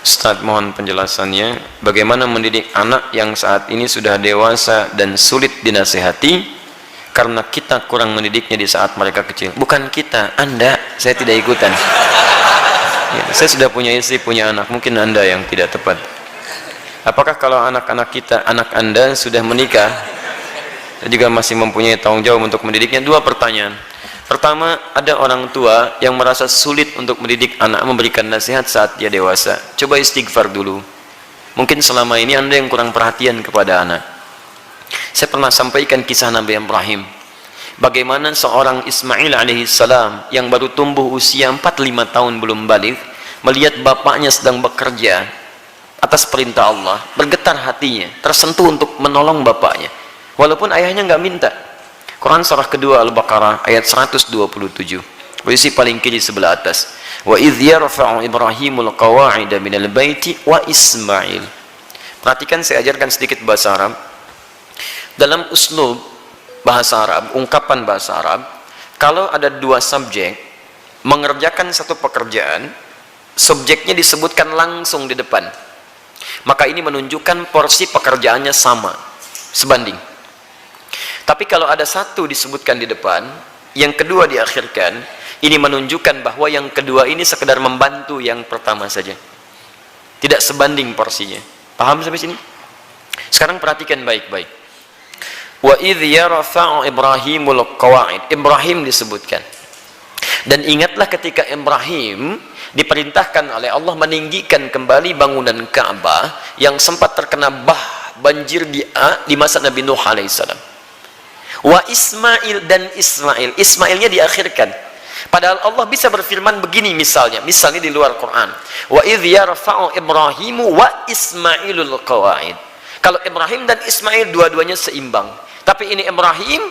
Ustaz, mohon penjelasannya, bagaimana mendidik anak yang saat ini sudah dewasa dan sulit dinasihati karena kita kurang mendidiknya di saat mereka kecil. Bukan kita, Anda, saya tidak ikutan. Ya, saya sudah punya istri, punya anak, mungkin Anda yang tidak tepat. Apakah kalau anak-anak kita, anak Anda sudah menikah dan juga masih mempunyai tanggung jawab untuk mendidiknya? Dua pertanyaan. Pertama, ada orang tua yang merasa sulit untuk mendidik anak, memberikan nasihat saat dia dewasa. Coba istighfar dulu. Mungkin selama ini Anda yang kurang perhatian kepada anak. Saya pernah sampaikan kisah Nabi Ibrahim. Bagaimana seorang Ismail alaihissalam yang baru tumbuh usia 4-5 tahun belum balik, melihat bapaknya sedang bekerja atas perintah Allah, bergetar hatinya, tersentuh untuk menolong bapaknya. Walaupun ayahnya nggak minta. Quran surah kedua Al-Baqarah ayat 127, posisi paling kiri sebelah atas. Wa idh yarfa'u Ibrahimul qawa'ida minal baiti wa Ismail. Perhatikan, saya ajarkan sedikit bahasa Arab. Dalam uslub bahasa Arab, ungkapan bahasa Arab, kalau ada dua subjek mengerjakan satu pekerjaan, subjeknya disebutkan langsung di depan, maka ini menunjukkan porsi pekerjaannya sama, sebanding. Tapi kalau ada satu disebutkan di depan, yang kedua diakhirkan, ini menunjukkan bahwa yang kedua ini sekedar membantu yang pertama saja, tidak sebanding porsinya. Paham sampai sini? Sekarang perhatikan baik-baik. Wa idh yarfa'u Ibrahimul qawa'id, Ibrahim disebutkan. Dan ingatlah ketika Ibrahim diperintahkan oleh Allah meninggikan kembali bangunan Ka'bah yang sempat terkena banjir di masa Nabi Nuh alaihissalam. Wa Ismail, dan Ismail, Ismailnya diakhirkan. Padahal Allah bisa berfirman begini, misalnya di luar Quran, wa idh yarfa'u Ibrahimu wa Ismailul qawa'id. Kalau Ibrahim dan Ismail dua-duanya seimbang, tapi ini Ibrahim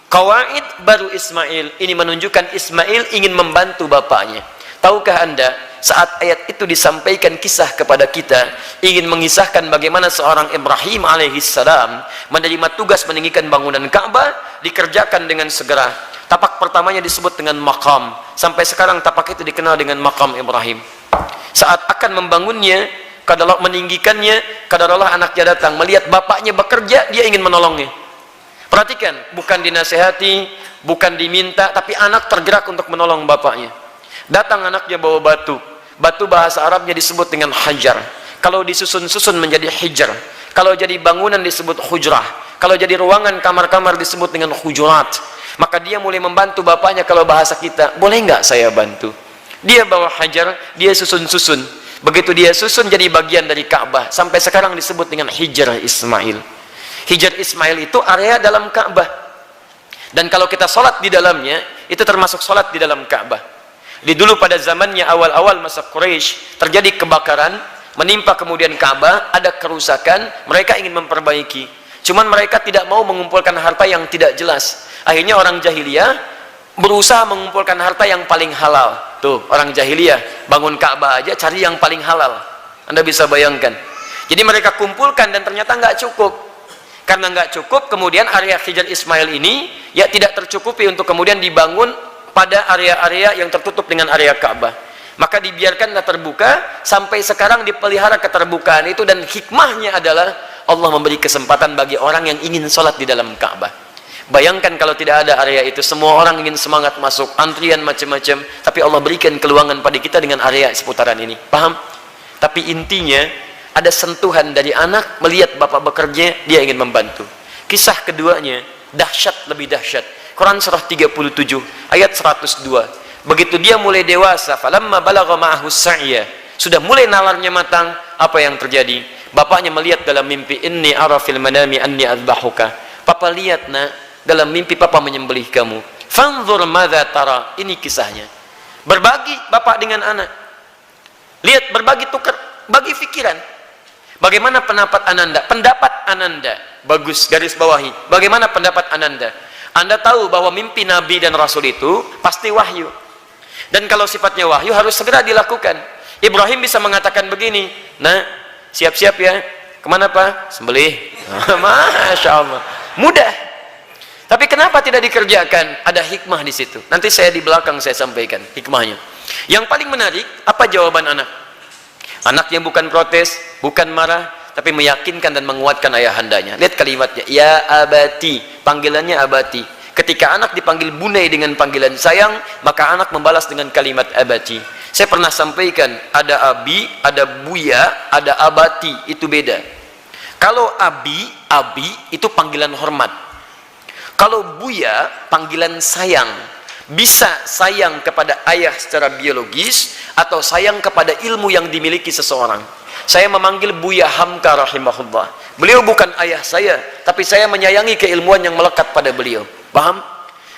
qawa'id baru Ismail. Ini menunjukkan Ismail ingin membantu bapaknya. Tahukah Anda, saat ayat itu disampaikan kisah kepada kita, ingin mengisahkan bagaimana seorang Ibrahim alaihissalam menerima tugas meninggikan bangunan Ka'bah, dikerjakan dengan segera. Tapak pertamanya disebut dengan maqam, sampai sekarang tapak itu dikenal dengan maqam Ibrahim. Saat akan membangunnya, kadalah meninggikannya, kadalah anaknya datang, melihat bapaknya bekerja, dia ingin menolongnya. Perhatikan, bukan dinasehati, bukan diminta, tapi anak tergerak untuk menolong bapaknya. Datang anaknya bawa batu. Batu bahasa Arabnya disebut dengan hajar. Kalau disusun-susun menjadi hijar. Kalau jadi bangunan disebut hujrah. Kalau jadi ruangan kamar-kamar disebut dengan hujurat. Maka dia mulai membantu bapaknya. Kalau bahasa kita, boleh nggak saya bantu? Dia bawa hajar, dia susun-susun. Begitu dia susun jadi bagian dari Ka'bah. Sampai sekarang disebut dengan Hijar Ismail. Hijar Ismail itu area dalam Ka'bah. Dan kalau kita sholat di dalamnya, itu termasuk sholat di dalam Ka'bah. Di dulu pada zamannya awal-awal masa Quraisy terjadi kebakaran, menimpa kemudian Ka'bah, ada kerusakan, mereka ingin memperbaiki. Cuman mereka tidak mau mengumpulkan harta yang tidak jelas. Akhirnya orang jahiliyah berusaha mengumpulkan harta yang paling halal. Tuh, orang jahiliyah bangun Ka'bah aja cari yang paling halal. Anda bisa bayangkan. Jadi mereka kumpulkan dan ternyata nggak cukup. Karena nggak cukup, kemudian area Hijar Ismail ini ya tidak tercukupi untuk kemudian dibangun pada area-area yang tertutup dengan area Ka'bah. Maka dibiarkanlah terbuka, sampai sekarang dipelihara keterbukaan itu, dan hikmahnya adalah Allah memberi kesempatan bagi orang yang ingin sholat di dalam Ka'bah. Bayangkan kalau tidak ada area itu, semua orang ingin semangat masuk, antrian macam-macam, tapi Allah berikan keluangan pada kita dengan area seputaran ini. Paham? Tapi intinya ada sentuhan dari anak melihat bapak bekerja, dia ingin membantu. Kisah keduanya dahsyat, lebih dahsyat. Quran surah 37 ayat 102. Begitu dia mulai dewasa, falamma balagha ma'ahu sa'ya, sudah mulai nalarnya matang, apa yang terjadi? Bapaknya melihat dalam mimpi, inni ara fil manami anni adbahuka. Papa lihat nak, dalam mimpi papa menyembelih kamu. Fanzur madza tara. Ini kisahnya. Berbagi bapak dengan anak. Lihat, berbagi, tukar, bagi pikiran. Bagaimana pendapat Ananda? Pendapat Ananda bagus, garis bawahi. Bagaimana pendapat Ananda? Anda tahu bahwa mimpi Nabi dan Rasul itu pasti wahyu. Dan kalau sifatnya wahyu harus segera dilakukan. Ibrahim bisa mengatakan begini, nah siap-siap ya, kemana Pak? Sembelih. Masya Allah, mudah. Tapi kenapa tidak dikerjakan? Ada hikmah di situ. Nanti saya di belakang saya sampaikan hikmahnya. Yang paling menarik, apa jawaban anak? Anaknya bukan protes, bukan marah, tapi meyakinkan dan menguatkan ayahandanya. Lihat kalimatnya, ya abati, panggilannya abati. Ketika anak dipanggil bunai dengan panggilan sayang, maka anak membalas dengan kalimat abati. Saya pernah sampaikan, ada abi, ada buya, ada abati, itu beda. Kalau abi itu panggilan hormat. Kalau buya, panggilan sayang. Bisa sayang kepada ayah secara biologis, atau sayang kepada ilmu yang dimiliki seseorang. Saya memanggil Buya Hamka rahimahullah. Beliau bukan ayah saya, tapi saya menyayangi keilmuan yang melekat pada beliau. Paham?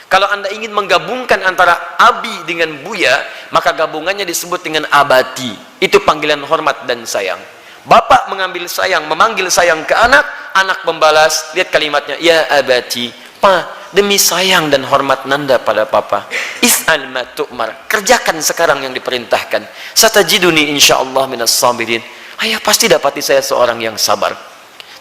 Kalau Anda ingin menggabungkan antara abi dengan buya, maka gabungannya disebut dengan abati. Itu panggilan hormat dan sayang. Bapak memanggil sayang ke anak, anak membalas, lihat kalimatnya, ya abati, pa, demi sayang dan hormat nanda pada papa, if'al ma tu'mar, kerjakan sekarang yang diperintahkan, satajiduni insyaallah minas sabirin. Ayah pasti dapati saya seorang yang sabar.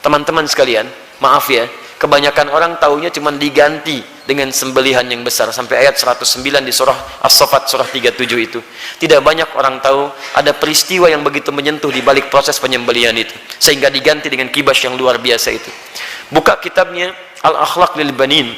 Teman-teman sekalian, maaf ya, kebanyakan orang taunya cuma diganti dengan sembelihan yang besar, sampai ayat 109 di surah As-Saffat surah 37 itu. Tidak banyak orang tahu ada peristiwa yang begitu menyentuh di balik proses penyembelihan itu, sehingga diganti dengan kibas yang luar biasa itu. Buka kitabnya Al-Akhlaq lil Banin,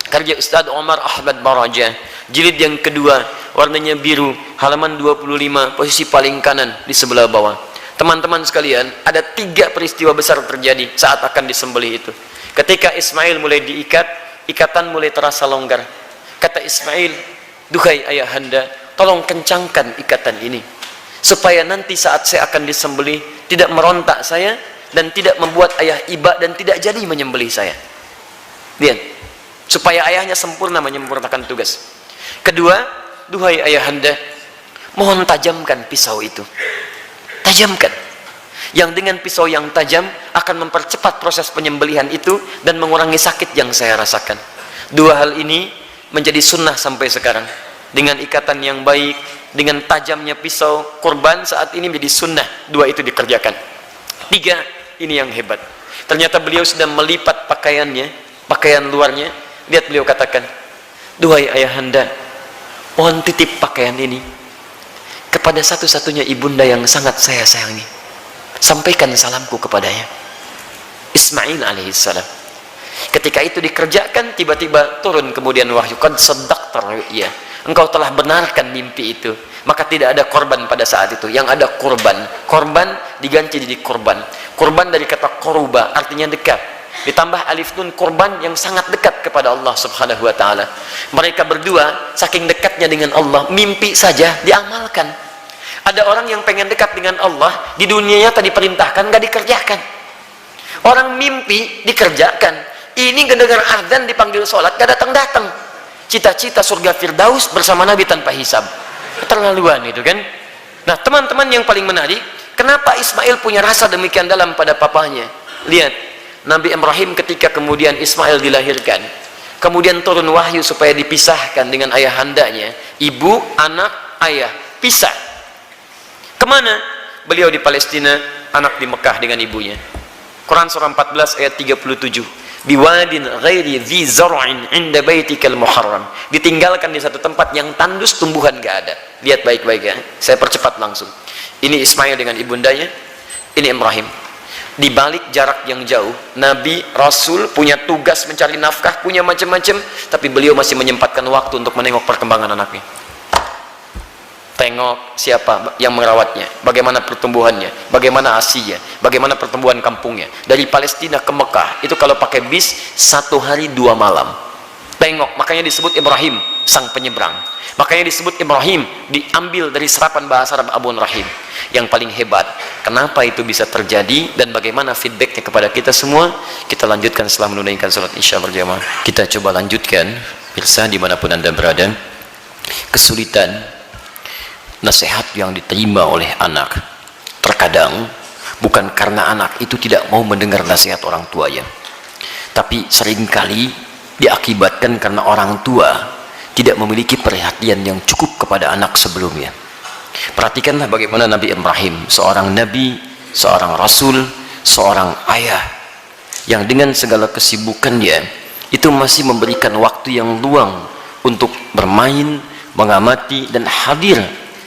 karya Ustaz Omar Ahmad Baraja, jilid yang kedua, warnanya biru, halaman 25, posisi paling kanan di sebelah bawah. Teman-teman sekalian, ada 3 peristiwa besar terjadi saat akan disembelih itu. Ketika Ismail mulai diikat, ikatan mulai terasa longgar. Kata Ismail, duhai ayahanda, tolong kencangkan ikatan ini, supaya nanti saat saya akan disembelih tidak merontak saya, dan tidak membuat ayah iba dan tidak jadi menyembelih saya. Lihat, supaya ayahnya sempurna menyempurnakan tugas. Kedua, duhai ayahanda, mohon tajamkan pisau itu. Tajamkan. Yang dengan pisau yang tajam akan mempercepat proses penyembelihan itu dan mengurangi sakit yang saya rasakan. 2 hal ini menjadi sunnah sampai sekarang. Dengan ikatan yang baik, dengan tajamnya pisau, kurban saat ini menjadi sunnah. 2 itu dikerjakan. 3, ini yang hebat. Ternyata beliau sudah melipat pakaiannya, pakaian luarnya. Lihat beliau katakan, duhai ayahanda, mohon titip pakaian ini kepada satu-satunya ibunda yang sangat saya sayangi. Sampaikan salamku kepadanya. Ismail alaihissalam. Ketika itu dikerjakan, tiba-tiba turun kemudian wahyu, qad saddaqta ru'ya, engkau telah benarkan mimpi itu. Maka tidak ada korban pada saat itu, yang ada kurban. Korban diganti jadi korban. Korban dari kata koruba, artinya dekat, ditambah alif nun, korban yang sangat dekat kepada Allah subhanahu wa ta'ala. Mereka berdua saking dekatnya dengan Allah, mimpi saja diamalkan. Ada orang yang pengen dekat dengan Allah, di dunianya tadi perintahkan, nggak dikerjakan. Orang mimpi dikerjakan. Ini mendengar adzan dipanggil sholat, gak datang-datang. Cita-cita surga Firdaus bersama Nabi tanpa hisab. Keterlaluan itu kan. Nah teman-teman yang paling menarik, kenapa Ismail punya rasa demikian dalam pada papanya? Lihat, Nabi Ibrahim ketika kemudian Ismail dilahirkan, kemudian turun wahyu supaya dipisahkan dengan ayahandanya. Ibu, anak, ayah, pisah. Kemana? Beliau di Palestina, anak di Mekah dengan ibunya. Quran surah 14 ayat 37. Biwadin ghairi dhi zar'in 'inda baitikal muharram. Ditinggalkan di satu tempat yang tandus, tumbuhan gak ada. Lihat baik-baik ya. Saya percepat langsung. Ini Ismail dengan ibundanya, ini Ibrahim. Di balik jarak yang jauh, Nabi, Rasul punya tugas mencari nafkah, punya macam-macam, tapi beliau masih menyempatkan waktu untuk menengok perkembangan anaknya. Tengok siapa yang merawatnya, bagaimana pertumbuhannya, bagaimana asinya, bagaimana pertumbuhan kampungnya. Dari Palestina ke Mekah, itu kalau pakai bis 1 hari 2 malam. Tengok, makanya disebut Ibrahim, sang penyeberang. Makanya disebut Ibrahim, diambil dari serapan bahasa Arab Abun Rahim. Yang paling hebat, kenapa itu bisa terjadi dan bagaimana feedbacknya kepada kita semua, kita lanjutkan setelah menunaikan salat Isya berjamaah. Kita coba lanjutkan, pemirsa dimanapun Anda berada. Kesulitan nasihat yang diterima oleh anak terkadang bukan karena anak itu tidak mau mendengar nasihat orang tuanya, tapi seringkali diakibatkan karena orang tua tidak memiliki perhatian yang cukup kepada anak sebelumnya. Perhatikanlah bagaimana Nabi Ibrahim, seorang nabi, seorang rasul, seorang ayah yang dengan segala kesibukannya itu masih memberikan waktu yang luang untuk bermain, mengamati dan hadir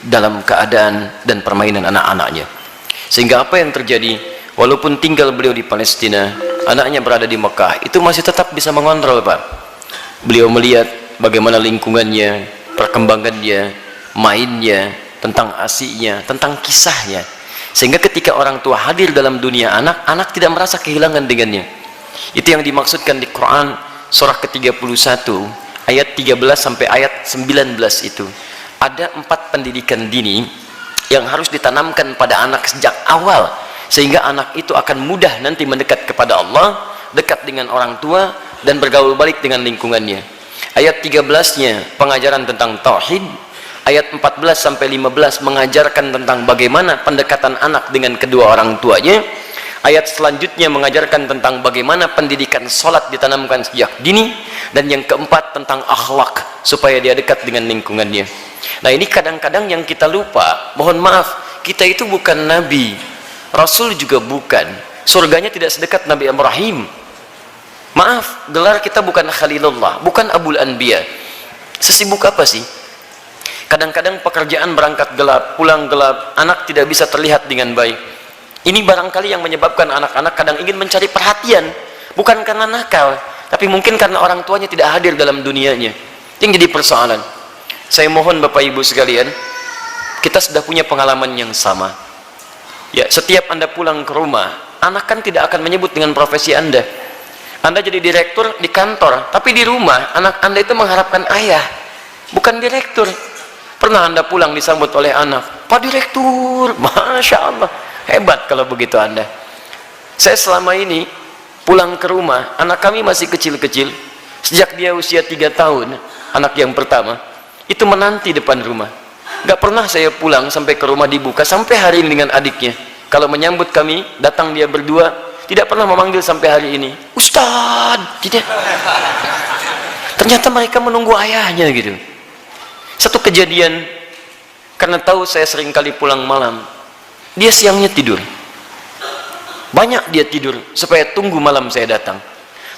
dalam keadaan dan permainan anak-anaknya. Sehingga apa yang terjadi, walaupun tinggal beliau di Palestina, anaknya berada di Mekah, itu masih tetap bisa mengontrol, Pak. Beliau melihat bagaimana lingkungannya, perkembangannya, mainnya, tentang asiknya, tentang kisahnya, sehingga ketika orang tua hadir dalam dunia anak, anak tidak merasa kehilangan dengannya. Itu yang dimaksudkan di Quran surah ke-31 ayat 13 sampai ayat 19. Itu ada 4 pendidikan dini yang harus ditanamkan pada anak sejak awal, sehingga anak itu akan mudah nanti mendekat kepada Allah, dekat dengan orang tua, dan bergaul balik dengan lingkungannya. Ayat 13-nya pengajaran tentang tauhid, ayat 14 sampai 15 mengajarkan tentang bagaimana pendekatan anak dengan kedua orang tuanya, ayat selanjutnya mengajarkan tentang bagaimana pendidikan sholat ditanamkan sejak dini, dan yang keempat tentang akhlak supaya dia dekat dengan lingkungannya. Nah, ini kadang-kadang yang kita lupa. Mohon maaf, kita itu bukan nabi, rasul juga bukan, surganya tidak sedekat Nabi Ibrahim. Maaf, gelar kita bukan Khalilullah, bukan Abul Anbiya. Sesibuk apa sih? Kadang-kadang pekerjaan berangkat gelap, pulang gelap, anak tidak bisa terlihat dengan baik. Ini barangkali yang menyebabkan anak-anak kadang ingin mencari perhatian, bukan karena nakal, tapi mungkin karena orang tuanya tidak hadir dalam dunianya. Itu yang jadi persoalan. Saya mohon Bapak Ibu sekalian, kita sudah punya pengalaman yang sama. Ya, setiap Anda pulang ke rumah, anak kan tidak akan menyebut dengan profesi Anda. Anda jadi direktur di kantor, tapi di rumah anak Anda itu mengharapkan ayah, bukan direktur. Pernah Anda pulang disambut oleh anak, Pak Direktur, Masya Allah, hebat kalau begitu Anda. Saya selama ini pulang ke rumah, anak kami masih kecil-kecil. Sejak dia usia 3 tahun, anak yang pertama, itu menanti depan rumah. Gak pernah saya pulang sampai ke rumah dibuka, sampai hari ini dengan adiknya. Kalau menyambut kami, datang dia berdua, tidak pernah memanggil sampai hari ini, Ustadz, tidak. Ternyata mereka menunggu ayahnya gitu. Satu kejadian, karena tahu saya sering kali pulang malam, dia siangnya tidur. Banyak dia tidur, supaya tunggu malam saya datang.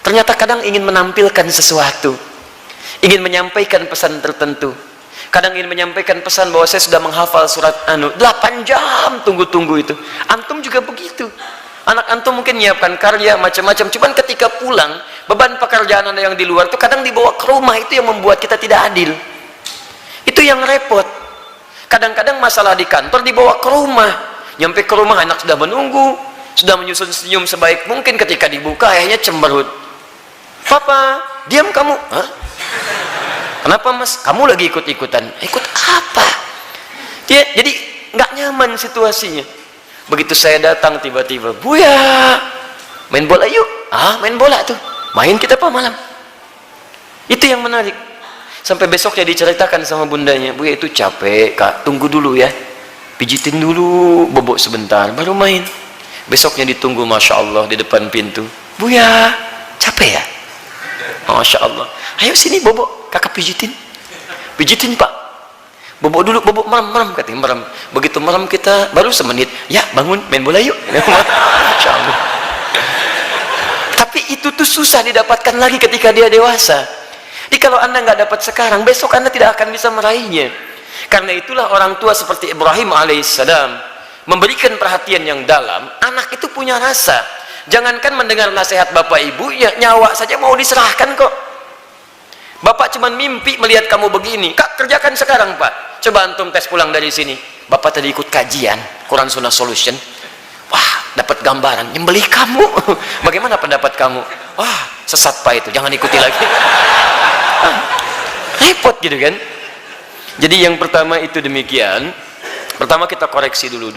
Ternyata kadang ingin menampilkan sesuatu, ingin menyampaikan pesan tertentu. Kadang ingin menyampaikan pesan bahwa saya sudah menghafal surat 8 jam tunggu-tunggu itu. Antum juga begitu. Anak antum mungkin menyiapkan karya macam-macam, cuman ketika pulang, beban pekerjaan Anda yang di luar itu kadang dibawa ke rumah, itu yang membuat kita tidak adil. Itu yang repot. Kadang-kadang masalah di kantor dibawa ke rumah. Nyampe ke rumah anak sudah menunggu, sudah menyusun senyum sebaik mungkin, ketika dibuka ayahnya cemberut. Papa, diam kamu. Hah? Kenapa mas? Kamu lagi ikut-ikutan. Ikut apa? Jadi nggak nyaman situasinya. Begitu saya datang tiba-tiba, Buya, main bola yuk. Main bola tuh. Main kita apa malam? Itu yang menarik. Sampai besoknya diceritakan sama bundanya, Buya itu capek kak, tunggu dulu ya, pijitin dulu bobok sebentar, baru main. Besoknya ditunggu, Masya Allah, di depan pintu, Buya, capek ya? Masya Allah, ayo sini bobok, kakak pijitin. Pijitin pak, bobok dulu, bobok merem, katanya merem. Begitu merem kita, baru semenit, ya bangun, main bola yuk. Masya Allah. Tapi itu tuh susah didapatkan lagi ketika dia dewasa. Jadi kalau Anda nggak dapat sekarang, besok Anda tidak akan bisa meraihnya. Karena itulah orang tua seperti Ibrahim alaihissalam memberikan perhatian yang dalam. Anak itu punya rasa. Jangankan mendengar nasihat bapak ibu, ya nyawa saja mau diserahkan kok. Bapak cuma mimpi melihat kamu begini, kak kerjakan sekarang pak. Coba antum tes pulang dari sini. Bapak tadi ikut kajian Quran Sunnah Solution. Wah, dapat gambaran, nyembelih kamu. Bagaimana pendapat kamu? Wah, sesat pak itu, jangan ikuti lagi. Repot gitu kan. Jadi yang pertama itu demikian. Pertama kita koreksi dulu.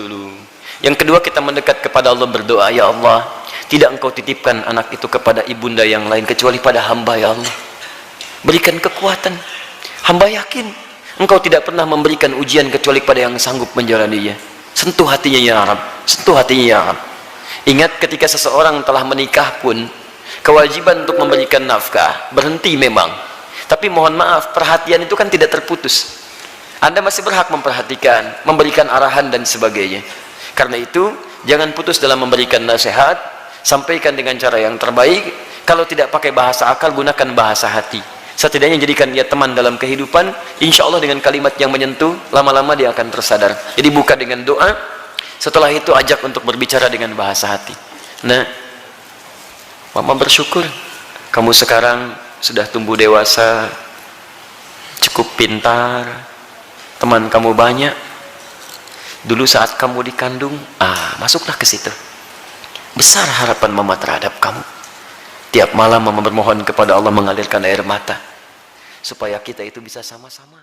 Yang kedua kita mendekat kepada Allah, berdoa, ya Allah, tidak engkau titipkan anak itu kepada ibunda yang lain kecuali pada hamba, ya Allah. Berikan kekuatan. Hamba yakin engkau tidak pernah memberikan ujian kecuali pada yang sanggup menjalaninya. Sentuh hatinya ya Rabb, sentuh hatinya ya Rabb. Ingat ketika seseorang telah menikah pun kewajiban untuk memberikan nafkah berhenti memang. Tapi mohon maaf, perhatian itu kan tidak terputus. Anda masih berhak memperhatikan, memberikan arahan dan sebagainya. Karena itu, jangan putus dalam memberikan nasihat, sampaikan dengan cara yang terbaik. Kalau tidak pakai bahasa akal, gunakan bahasa hati. Setidaknya jadikan dia teman dalam kehidupan. Insya Allah dengan kalimat yang menyentuh, lama-lama dia akan tersadar. Jadi buka dengan doa. Setelah itu ajak untuk berbicara dengan bahasa hati. Nah, mama bersyukur kamu sekarang sudah tumbuh dewasa, cukup pintar, teman kamu banyak. Dulu saat kamu dikandung, masuklah ke situ. Besar harapan mama terhadap kamu. Tiap malam mama bermohon kepada Allah mengalirkan air mata supaya kita itu bisa sama-sama